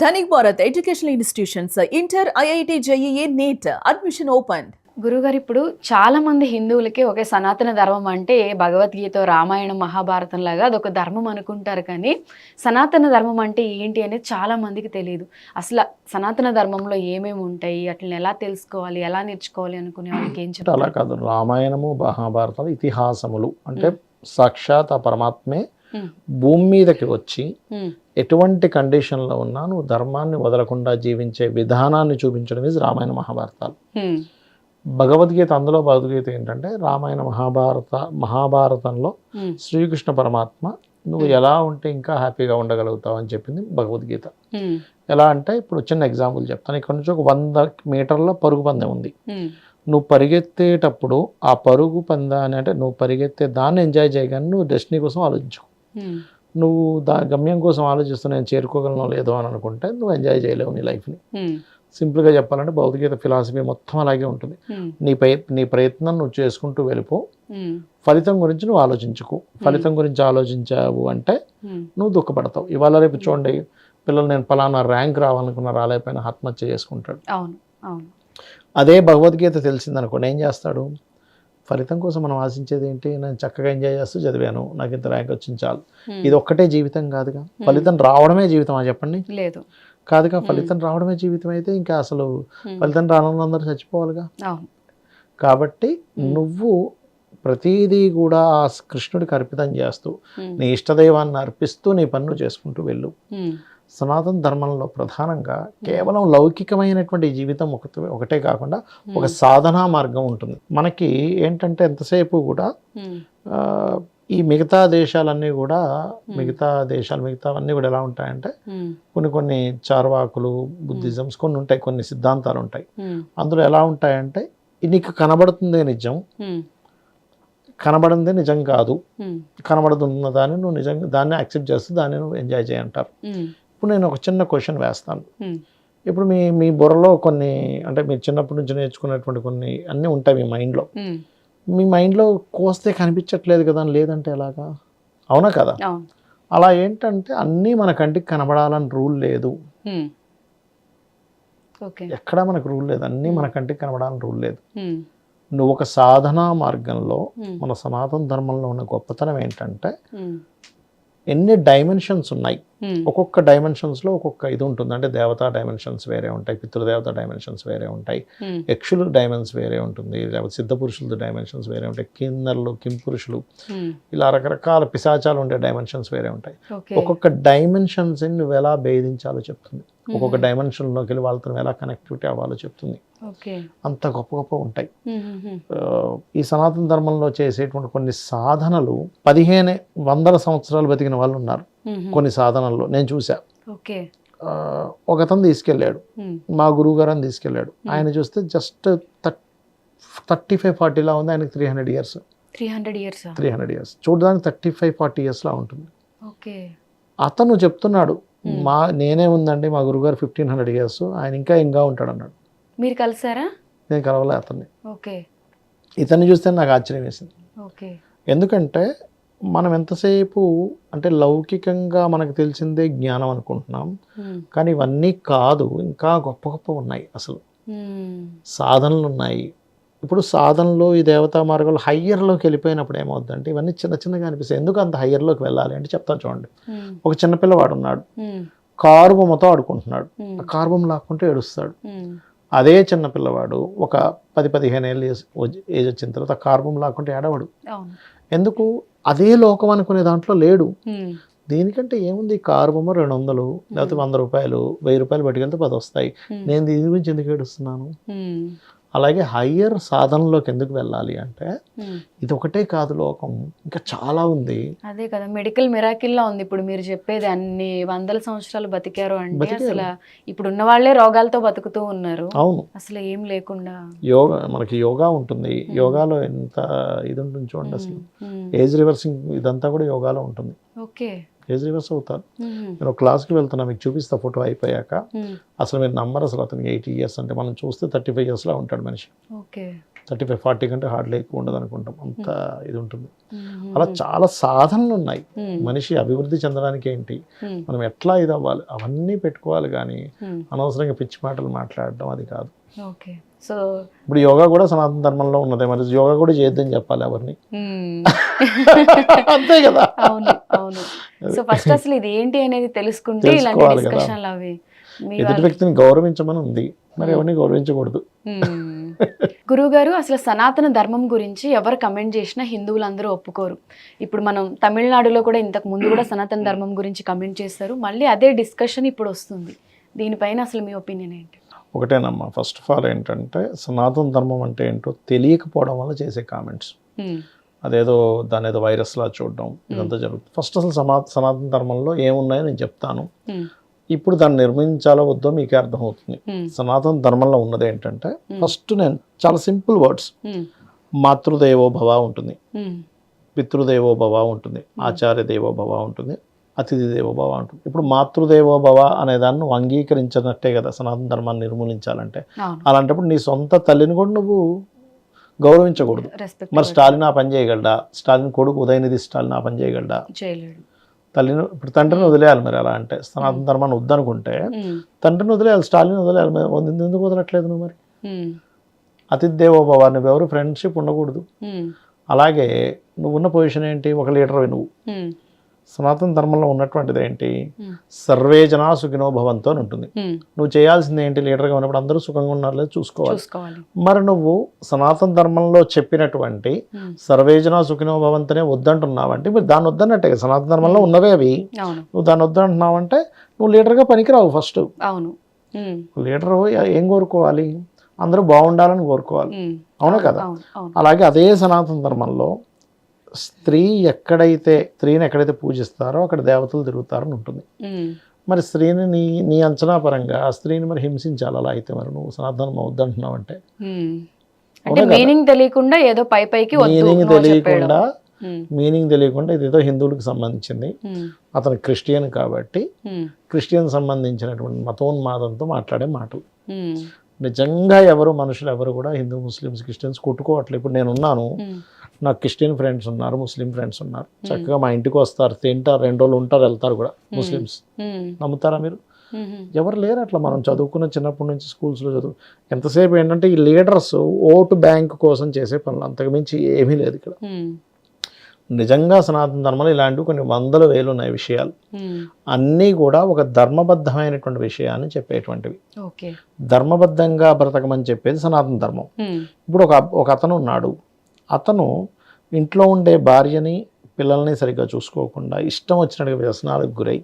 Dhanik Bharat educational institutions inter IIT JEE NEET admission open. గురుగారు, ఇప్పుడు చాలా మంది హిందువులకి ఒకే సనాతన ధర్మం అంటే భగవద్గీత, రామాయణం, మహాభారతం లాగా అదొక ధర్మం అనుకుంటారు. కానీ సనాతన ధర్మం అంటే ఏంటి అనేది చాలా మందికి తెలియదు. అసలు సనాతన ధర్మంలో ఏమేమి ఉంటాయి, అట్లని ఎలా తెలుసుకోవాలి, ఎలా నేర్చుకోవాలి అనుకునే వాళ్ళకి ఏం చెప్తారు? అలా కాదు, రామాయణము మహాభారతాలు ఇతిహాసములు అంటే సాక్షాత్ ఆ పరమాత్మే భూమి మీదకి వచ్చి ఎటువంటి కండిషన్లో ఉన్నా నువ్వు ధర్మాన్ని వదలకుండా జీవించే విధానాన్ని చూపించడం ఇది రామాయణ మహాభారతాలు. భగవద్గీత, అందులో భగవద్గీత ఏంటంటే రామాయణ మహాభారతంలో శ్రీకృష్ణ పరమాత్మ నువ్వు ఎలా ఉంటే ఇంకా హ్యాపీగా ఉండగలుగుతావు అని చెప్పింది భగవద్గీత. ఎలా అంటే ఇప్పుడు చిన్న ఎగ్జాంపుల్ చెప్తాను. ఇక్కడ నుంచి ఒక 100 మీటర్ల పరుగు పందెం ఉంది. నువ్వు పరిగెత్తేటప్పుడు ఆ పరుగు పందాన్ని అంటే నువ్వు పరిగెత్తే దాన్ని ఎంజాయ్ చేయగానే నువ్వు డెస్టినీ కోసం ఆలోచించు. నువ్వు గమ్యం కోసం ఆలోచిస్తూ నేను చేరుకోగలను లేదో అని అనుకుంటే నువ్వు ఎంజాయ్ చేయలేవు నీ లైఫ్ని. సింపుల్గా చెప్పాలంటే భౌతికత ఫిలాసఫీ మొత్తం అలాగే ఉంటుంది. నీ ప్రయత్నం నువ్వు చేసుకుంటూ వెళ్ళిపో, ఫలితం గురించి నువ్వు ఆలోచించుకో. ఫలితం గురించి ఆలోచించావు అంటే నువ్వు దుఃఖపడతావు. ఇవాళ రేపు చూడండి, పిల్లలు నేను ఫలానా ర్యాంక్ రావాలనుకున్న రాలేకపోయినా ఆత్మహత్య చేసుకుంటాడు. అదే భగవద్గీత తెలిసిందనుకోండి, ఏం చేస్తాడు? ఫలితం కోసం మనం ఆశించేది ఏంటి? నేను చక్కగా ఎంజాయ్ చేస్తూ చదివాను, నాకు ఇంత ర్యాంక్ వచ్చింది చాలు. ఇది ఒక్కటే జీవితం కాదుగా. ఫలితం రావడమే జీవితమా చెప్పండి? లేదు, కాదుగా. ఫలితం రావడమే జీవితం అయితే ఇంకా అసలు ఫలితం రావాలని అందరూ చచ్చిపోవాలిగా. కాబట్టి నువ్వు ప్రతిదీ కూడా ఆ కృష్ణుడికి అర్పితం చేస్తూ నీ ఇష్టదైవాన్ని అర్పిస్తూ నీ పనులు చేసుకుంటూ వెళ్ళు. సనాతన ధర్మంలో ప్రధానంగా కేవలం లౌకికమైనటువంటి జీవితం ఒకటే కాకుండా ఒక సాధనా మార్గం ఉంటుంది. మనకి ఏంటంటే ఎంతసేపు కూడా ఈ మిగతా దేశాలన్నీ కూడా మిగతావన్నీ కూడా ఎలా ఉంటాయంటే కొన్ని చార్వాకులు, బుద్ధిజమ్స్ కొన్ని ఉంటాయి, కొన్ని సిద్ధాంతాలు ఉంటాయి. అందులో ఎలా ఉంటాయంటే నీకు కనబడుతుందే నిజం, కనబడిందే నిజం కాదు, కనబడుతున్న దాన్ని నువ్వు నిజంగా దాన్ని యాక్సెప్ట్ చేస్తూ దాన్ని నువ్వు ఎంజాయ్ చేయంటారు. ఇప్పుడు నేను ఒక చిన్న క్వశ్చన్ వేస్తాను. ఇప్పుడు మీ బుర్రలో కొన్ని అంటే మీరు చిన్నప్పటి నుంచి నేర్చుకున్నటువంటి కొన్ని అన్నీ ఉంటాయి మీ మైండ్లో. మీ మైండ్లో కోస్తే కనిపించట్లేదు కదా అని లేదంటే ఎలాగా? అవునా కదా? అలా ఏంటంటే అన్నీ మన కంటికి కనబడాలని రూల్ లేదు. ఎక్కడా మనకు రూల్ లేదు, అన్నీ మన కంటికి కనబడాలని రూల్ లేదు. నువ్వు ఒక సాధనా మార్గంలో మన సనాతన ధర్మంలో ఉన్న గొప్పతనం ఏంటంటే ఎన్ని డైమెన్షన్స్ ఉన్నాయి. ఒక్కొక్క డైమెన్షన్స్లో ఒక్కొక్క ఇది ఉంటుంది. అంటే దేవతా డైమెన్షన్స్ వేరే ఉంటాయి, పితృదేవత డైమెన్షన్స్ వేరే ఉంటాయి, యక్షుల డైమెన్షన్స్ వేరే ఉంటుంది, లేకపోతే సిద్ధ పురుషుల డైమెన్షన్స్ వేరే ఉంటాయి, కిన్నర్లు, కింపురుషులు, ఇలా రకరకాల పిశాచాలు ఉండే డైమెన్షన్స్ వేరే ఉంటాయి. ఒక్కొక్క డైమెన్షన్స్ నువ్వు ఎలా భేదించాలో చెప్తుంది. ఒక్కొక్క డైమెన్షన్లోకి వెళ్ళి వాళ్ళతో ఎలా కనెక్టివిటీ అవ్వాలో చెప్తుంది. అంత గొప్ప ఉంటాయి. ఈ సనాతన ధర్మంలో చేసేటువంటి కొన్ని సాధనలు 1500 సంవత్సరాలు బతికిన వాళ్ళు ఉన్నారు. కొన్ని సాధనల్లో నేను చూసా. ఒక అతను తీసుకెళ్ళాడు, మా గురువు గారు అని తీసుకెళ్ళాడు. ఆయన చూస్తే జస్ట్ 35-40 లా ఉంది. ఆయనకి 300 years. 300 years చూడడానికి 35-40 years లా ఉంటుంది. అతను చెప్తున్నాడు, నేనే ఉందండి, మా గురుగారు 1500 years, ఆయన ఇంకా ఉంటాడు అన్నాడు. మీరు కలిసారా? నేను కలవలే అతన్ని. ఇతన్ని చూస్తే నాకు ఆశ్చర్యం వేసింది. ఎందుకంటే మనం ఎంతసేపు అంటే లౌకికంగా మనకు తెలిసిందే జ్ఞానం అనుకుంటున్నాం, కానీ ఇవన్నీ కాదు, ఇంకా గొప్ప ఉన్నాయి. అసలు సాధనలు ఉన్నాయి. ఇప్పుడు సాధనలో ఈ దేవతా మార్గంలో హయ్యర్లోకి వెళ్ళిపోయినప్పుడు ఏమవుద్దంటే ఇవన్నీ చిన్నగా అనిపిస్తాయి. ఎందుకు అంత హయ్యర్లోకి వెళ్ళాలి అంటే చెప్తాను చూడండి. ఒక చిన్నపిల్లవాడు ఉన్నాడు, కారు బొమ్మతో ఆడుకుంటున్నాడు, ఆ కారు బొమ్మ లాక్కుంటే ఏడుస్తాడు. అదే చిన్న పిల్లవాడు ఒక 10-15 ఏళ్ళు ఏజ్ వచ్చిన తర్వాత కారు బొమ్మ లాక్కుంటే ఏడవాడు. ఎందుకు? అదే లోకం అనుకునే దాంట్లో లేడు. దీనికంటే ఏముంది, కారు బొమ్మ 200 లేకపోతే 100 రూపాయలు, 1000 రూపాయలు పట్టుకెళ్తే 10 వస్తాయి. నేను దీని గురించి ఎందుకు ఏడుస్తున్నాను? అలాగే హయ్యర్ సాధనలోకి ఎందుకు వెళ్ళాలి అంటే ఇది ఒకటే కాదు లోకం, ఇంకా చాలా ఉంది. అదే కదా, మెడికల్ మిరాకిల్ లా ఉంది ఇప్పుడు మీరు చెప్పేది. అన్ని 100 సంవత్సరాలు బతికారు అంటే అసలు ఇప్పుడు ఉన్న వాళ్ళే రోగాలతో బతుకుతూ ఉన్నారు. అవును, అసలు ఏం లేకుండా. మనకి యోగా ఉంటుంది. యోగాలో ఎంత ఇది ఉంటుంది చూడండి. అసలు ఏజ్ రివర్సింగ్ ఇదంతా కూడా యోగాలో ఉంటుంది. ఏజ్ రివర్స్ అవుతారు. నేను క్లాస్కి వెళ్తున్నా, మీకు చూపిస్తా ఫోటో అయిపోయాక. అసలు మీరు నమ్మరు, అసలు అతనికి 80 years అంటే మనం చూస్తే 35 years లా ఉంటాడు మనిషి. 35-40 కంటే హార్డ్లీ ఎక్కువ ఉండదు అనుకుంటాం, అంత ఇది ఉంటుంది. అలా చాలా సాధనలు ఉన్నాయి. మనిషి అభివృద్ధి చెందడానికి ఏంటి, మనం ఎట్లా ఇది అవ్వాలి అవన్నీ పెట్టుకోవాలి, కానీ అనవసరంగా పిచ్చి మాటలు మాట్లాడడం అది కాదు. ఓకే. సో ఇప్పుడు యోగా కూడా సనాతన ధర్మంలో ఉన్నదే, మరి యోగా కూడా చేయొద్దని చెప్పాలి ఎవరిని, అంతే కదా. అవును అవును. సో ఫస్ట్ అసలు ఇది ఏంటి అనేది తెలుసుకుంటే ఇలాంటి తెలుసుకోవాలి కదా. డిస్కషన్లు అవి ఎదుటి వ్యక్తిని గౌరవించమని ఉంది, మరి ఎవరిని గౌరవించకూడదు. గురువు గారు, అసలు సనాతన ధర్మం గురించి ఎవరు కమెంట్ చేసినా హిందువులందరూ ఒప్పుకోరు. ఇప్పుడు మనం తమిళనాడులో కూడా ఇంతకు ముందు కూడా సనాతన ధర్మం గురించి కమెంట్ చేస్తారు, మళ్ళీ అదే డిస్కషన్ ఇప్పుడు వస్తుంది. దీనిపైన అసలు మీ ఒపీనియన్ ఏంటి? ఒకటేనమ్మా, ఫస్ట్ ఆఫ్ ఆల్ ఏంటంటే సనాతన ధర్మం అంటే ఏంటో తెలియకపోవడం వల్ల చేసే కామెంట్స్, అదేదో దాని ఏదో వైరస్లా చూడడం, ఇదంతా జరుగుతుంది. ఫస్ట్ అసలు సనాతన ధర్మంలో ఏమున్నాయో నేను చెప్తాను, ఇప్పుడు దాన్ని నిర్మించాలో వద్దో మీకే అర్థమవుతుంది. సనాతన ధర్మంలో ఉన్నది ఏంటంటే, ఫస్ట్ నేను చాలా సింపుల్ వర్డ్స్, మాతృదేవో భవ ఉంటుంది, పితృదేవో భవ ఉంటుంది, ఆచార్య దేవో భవ ఉంటుంది, అతిథి దేవో భవ ఉంటుంది. ఇప్పుడు మాతృదేవో భవ అనే దాన్ని నువ్వు అంగీకరించినట్టే కదా సనాతన ధర్మాన్ని నిర్మూలించాలంటే. అలాంటప్పుడు నీ సొంత తల్లిని కూడా నువ్వు గౌరవించకూడదు. మరి స్టాలిన్ ఆ పని చేయగలడా? స్టాలిన్ కొడుకు ఉదయనిధి స్టాలిన్ ఆ పని చేయగలడా? తల్లిని, ఇప్పుడు తండ్రిని వదిలేయాలి. మరి అలా అంటే సనాతన ధర్మాన్ని వద్దనుకుంటే తండ్రిని వదిలేయాలి, స్టాలిన్ వదిలేయాలి. ఎందుకు వదలట్లేదు నువ్వు? మరి అతిథి దేవో భవ, నువ్వెవరు ఫ్రెండ్షిప్ ఉండకూడదు. అలాగే నువ్వున్న పొజిషన్ ఏంటి, ఒక లీడర్ నువ్వు. సనాతన ధర్మంలో ఉన్నటువంటిది ఏంటి, సర్వే జనా సుఖినో భవంతో అని ఉంటుంది. నువ్వు చేయాల్సింది ఏంటి, లీడర్గా ఉన్నప్పుడు అందరూ సుఖంగా ఉన్నారు లేదు చూసుకోవాలి. మరి నువ్వు సనాతన ధర్మంలో చెప్పినటువంటి సర్వే జనా సుఖినో భవంతోనే వద్దంటున్నావంటే మీరు దాన్ని వద్దన్నట్టే. సనాతన ధర్మంలో ఉన్నవే అవి, నువ్వు దాన్ని వద్దంటున్నావంటే నువ్వు లీడర్గా పనికిరావు. ఫస్ట్ లీడర్ ఏం కోరుకోవాలి, అందరూ బాగుండాలని కోరుకోవాలి, అవునా కదా. అలాగే అదే సనాతన ధర్మంలో స్త్రీని ఎక్కడైతే పూజిస్తారో అక్కడ దేవతలు తిరుగుతారని ఉంటుంది. మరి స్త్రీని నీ అంచనా పరంగా ఆ స్త్రీని మరి హింసించాలి. అలా అయితే మరి నువ్వు సనాతనం వద్దంటున్నావు అంటే మీనింగ్ తెలియకుండా ఏదో పైకి మీనింగ్ తెలియకుండా ఇదేదో హిందువులకు సంబంధించింది, అతను క్రిస్టియన్ కాబట్టి క్రిస్టియన్ సంబంధించినటువంటి మతోన్మాదంతో మాట్లాడే మాటలు. నిజంగా మనుషులు ఎవరు కూడా హిందూ ముస్లిమ్స్ క్రిస్టియన్స్ కొట్టుకోవట్లేదు. ఇప్పుడు నేను ఉన్నాను, నాకు క్రిస్టియన్ ఫ్రెండ్స్ ఉన్నారు, ముస్లిం ఫ్రెండ్స్ ఉన్నారు, చక్కగా మా ఇంటికి వస్తారు, తింటారు, 2 రోజులు ఉంటారు, వెళ్తారు కూడా. ముస్లిమ్స్ నమ్ముతారా మీరు? ఎవరు లేరు అట్లా. మనం చదువుకున్న చిన్నప్పటి నుంచి స్కూల్స్లో ఎంతసేపు ఏంటంటే ఈ లీడర్స్ ఓటు బ్యాంక్ కోసం చేసే పనులు, అంతకుమించి ఏమీ లేదు ఇక్కడ. నిజంగా సనాతన ధర్మంలో ఇలాంటివి కొన్ని 100,000 ఉన్నాయి విషయాలు. అన్నీ కూడా ఒక ధర్మబద్ధమైనటువంటి విషయాన్ని చెప్పేటువంటివి. ధర్మబద్ధంగా బ్రతకమని చెప్పేది సనాతన ధర్మం. ఇప్పుడు ఒక అతను ఉన్నాడు, అతను ఇంట్లో ఉండే భార్యని పిల్లల్ని సరిగ్గా చూసుకోకుండా ఇష్టం వచ్చినట్టుగా వ్యసనాలకు గురై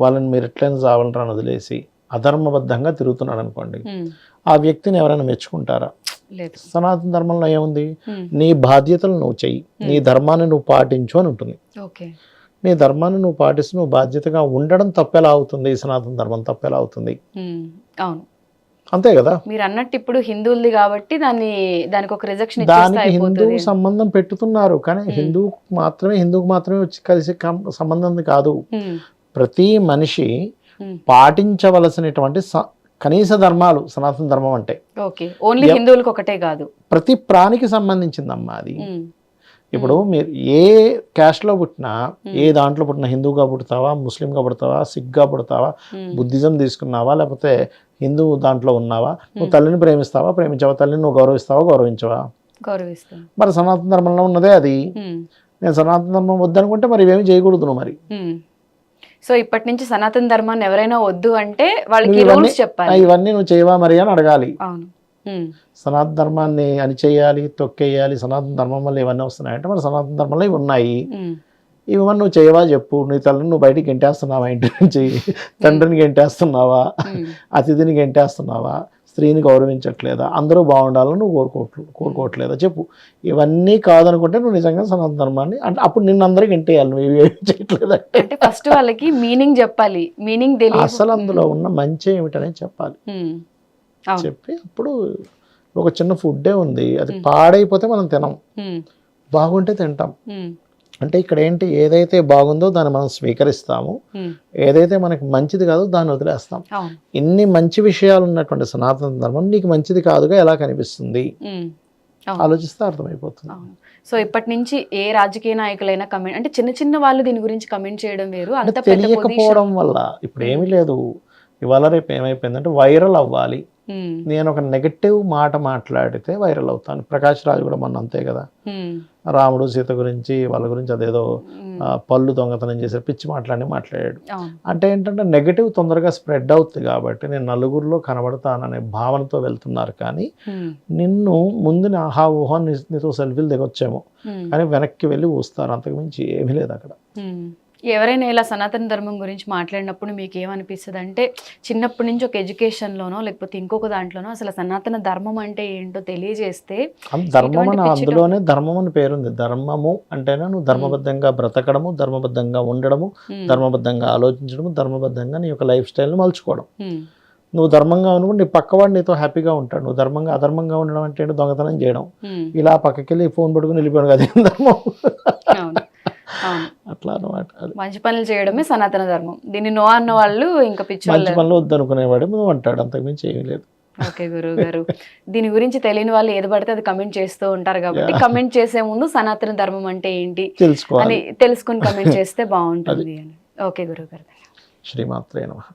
వాళ్ళని మీరు ఎట్లయినా చావాలని వదిలేసి అధర్మబద్ధంగా తిరుగుతున్నాడు అనుకోండి, ఆ వ్యక్తిని ఎవరైనా మెచ్చుకుంటారా? సనాతన ధర్మంలో ఏముంది, నీ బాధ్యతలు నువ్వు చెయ్యి, నీ ధర్మాన్ని నువ్వు పాటించు అని ఉంటుంది. నీ ధర్మాన్ని నువ్వు పాటిస్తూ నువ్వు బాధ్యతగా ఉండడం తప్పెలా అవుతుంది? సనాతన ధర్మం తప్పెలా అవుతుంది? అంతే కదా. మీరు అన్నట్టు ఇప్పుడు హిందువులది కాబట్టి దానికి ఒక రిజెక్షన్, దానికి హిందూ సంబంధం పెట్టుతున్నారు, కానీ హిందువుకు మాత్రమే వచ్చి కలిసి సంబంధం కాదు. ప్రతి మనిషి పాటించవలసినటువంటి కనీస ధర్మాలు సనాతన ధర్మం అంటే. ఓన్లీ హిందువులకు ఒకటే కాదు, ప్రతి ప్రాణికి సంబంధించిందమ్మా అది. ఇప్పుడు మీరు ఏ క్యాస్ట్లో పుట్టినా, ఏ దాంట్లో పుట్టినా, హిందూగా పుడతావా, ముస్లింగా పుడతావా, సిఖ్గా పుడతావా, బుద్ధిజం తీసుకున్నావా, లేకపోతే హిందూ దాంట్లో ఉన్నావా, నువ్వు తల్లిని ప్రేమించావా, తల్లిని నువ్వు గౌరవించవా? మరి సనాతన ధర్మంలో ఉన్నదే అది. నేను సనాతన ధర్మం వద్దనుకుంటే మరి ఇవేమి చేయకూడదు నువ్వు. మరి సో ఇప్పటి నుంచి సనాతన ధర్మాన్ని ఎవరైనా వద్దు అంటే వాళ్ళకి రూల్స్ చెప్పాలి, ఇవన్నీ నువ్వు చేయవా మరి అని అడగాలి. సనాతన ధర్మాన్ని అని చేయాలి, తొక్కేయాలి, సనాతన ధర్మం వల్ల ఇవన్నీ వస్తున్నాయంటే మరి సనాతన ధర్మంలో ఇవి ఉన్నాయి, ఇవన్నీ నువ్వు చేయవా చెప్పు. నీ తల్లిని నువ్వు బయటికి గెంటేస్తున్నావా, ఇంటి నుంచి తండ్రిని గెంటేస్తున్నావా, అతిథిని గెంటేస్తున్నావా, స్త్రీని గౌరవించట్లేదా, అందరూ బాగుండాలని నువ్వు కోరుకోవట్లేదా చెప్పు. ఇవన్నీ కాదనుకుంటే నువ్వు నిజంగా సనాతన ధర్మాన్ని అంటే అప్పుడు నిన్ను అందరికి గెంటేయాలి, నువ్వు ఇవి ఏమి చేయట్లేదంటే. ఫస్ట్ వాళ్ళకి మీనింగ్ చెప్పాలి, మీనింగ్ తెలియదు, అసలు అందులో ఉన్న మంచి ఏమిటనేది చెప్పాలి. చెప్పి అప్పుడు ఒక చిన్న ఫుడ్డే ఉంది, అది పాడైపోతే మనం తినం, బాగుంటే తింటాం. అంటే ఇక్కడ ఏంటి, ఏదైతే బాగుందో దాన్ని మనం స్వీకరిస్తాము, ఏదైతే మనకి మంచిది కాదో దాన్ని వదిలేస్తాం. ఇన్ని మంచి విషయాలు ఉన్నటువంటి సనాతన ధర్మం నీకు మంచిది కాదుగా ఎలా కనిపిస్తుంది? అవును. ఆలోచిస్తే అర్థమైపోతుంది. అవును. సో ఇప్పటి నుంచి ఏ రాజకీయ నాయకులైనా కమెంట్ అంటే చిన్న చిన్న వాళ్ళు దీని గురించి కమెంట్ చేయడం వేరు, అంత అంటే పెద్ద తెలియకపోవడం వల్ల ఇప్పుడు ఏమీ లేదు. ఇవాళ రేపు ఏమైపోయిందంటే వైరల్ అవ్వాలి, నేను ఒక నెగటివ్ మాట మాట్లాడితే వైరల్ అవుతాను. ప్రకాష్ రాజ్ కూడా మొన్న అంతే కదా, రాముడు సీత గురించి వాళ్ళ గురించి అదేదో పళ్ళు దొంగతనం చేశారు, పిచ్చి మాట్లాడాడు. అంటే ఏంటంటే నెగటివ్ తొందరగా స్ప్రెడ్ అవుతుంది కాబట్టి నేను నలుగురిలో కనబడతాననే భావనతో వెళ్తున్నారు. కానీ నిన్ను ముందు ఆహా ఊహా నీతో సెల్ఫీలు దిగొచ్చేమో, కానీ వెనక్కి వెళ్ళి ఊస్తారు, అంతకుమించి ఏమీ లేదు అక్కడ. ఎవరైనా ఇలా సనాతన ధర్మం గురించి మాట్లాడినప్పుడు మీకు ఏమనిపిస్తుంది అంటే, చిన్నప్పటి నుంచి ఒక ఎడ్యుకేషన్లోనో లేకపోతే ఇంకొక దాంట్లోనో అసలు సనాతన ధర్మం అంటే ఏంటో తెలియజేస్తే, ధర్మం అని అందులోనే ధర్మం అని పేరుంది. ధర్మము అంటేనే నువ్వు ధర్మబద్ధంగా బ్రతకడము, ధర్మబద్ధంగా ఉండడము, ధర్మబద్ధంగా ఆలోచించడము, ధర్మబద్ధంగా నీ యొక్క లైఫ్ స్టైల్ని మలుచుకోవడం. నువ్వు ధర్మంగా ఉన్నప్పుడు నీ పక్కవాడు నీతో హ్యాపీగా ఉంటాడు. నువ్వు ధర్మంగా అధర్మంగా ఉండడం అంటే దొంగతనం చేయడం, ఇలా పక్కకెళ్ళి ఫోన్ పట్టుకుని వెళ్ళిపోయాడు కదా ధర్మం. అట్లా అనమాట. మంచి పనులు చేయడమే సనాతన ధర్మం. దీన్ని నో అన్న వాళ్ళు ఇంకా పిచ్చి మంచి పనులు వద్దనుకునేవాడు నువ్వు అంటాడు, అంతకుమించి ఏమీ లేదు. ఓకే గురువు గారు, దీని గురించి తెలియని వాళ్ళు ఏది పడితే అది కమెంట్ చేస్తూ ఉంటారు కాబట్టి కమెంట్ చేసే ముందు సనాతన ధర్మం అంటే ఏంటి అని తెలుసుకుని కమెంట్ చేస్తే బాగుంటుంది అని. ఓకే గురువు గారు, శ్రీమాత్రే నమః.